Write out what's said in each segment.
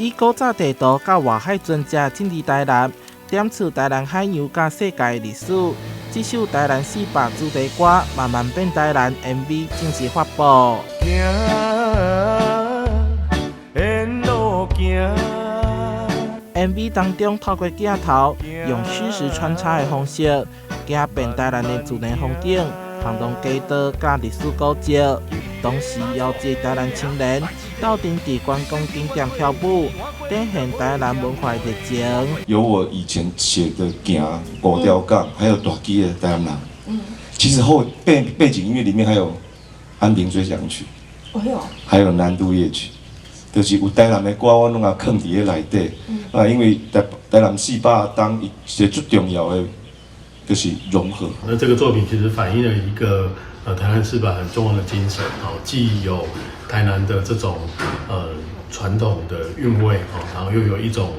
以古早地图甲外海专家进入台南，点出台南海洋甲世界的历史。这首台南400主题歌慢慢变台南 MV 正式发布。MV 当中透过镜头，用虚实穿插的方式，行遍台南的自然风景、巷弄街道甲历史古迹，同时邀集台南青年到当地观光景点跳舞，展现台南文化热情。有我以前写的《行五条港》，还有大基的台南人。其实背景音乐里面还有《安平追想曲》，还有《南都夜曲》。就是有台南的歌，我拢也放伫咧内底。因为台南400当一个最重要的就是融合。那这个作品其实反映了一个台南400很重要的精神既有台南的这种传统的韵味然后又有一种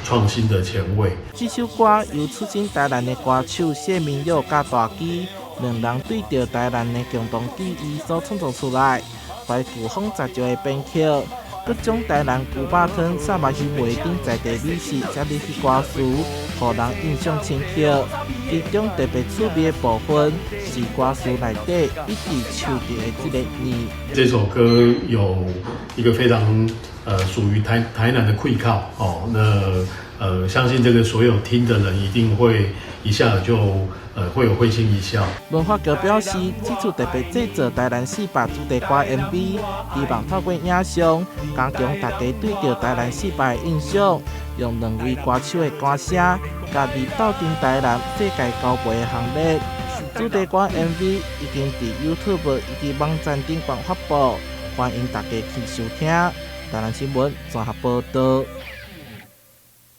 创新的前卫。这首歌由出身台南的歌手谢明佑甲大基两人对着台南的共同记忆所创作出来。怀古风杂交的编曲，佮将台南牛肉汤、三麻鱼卖顶在地美食加入去歌词，互人印象深刻。其中特别趣味的部分是歌词内底一直唱着的这个字。这首歌有一个非常属于台南的气口那相信这个所有听的人一定会一下就会有会心一笑。文化局表示，这次特别制作台南400主题歌 MV， 希望透过影像加强大家对着台南400的印象，用两位歌手的歌声，加入斗阵台南世界交杯的行列。主题歌 MV 已经伫 YouTube 以及网站顶端发布，欢迎大家去收听。台南新闻综合报道。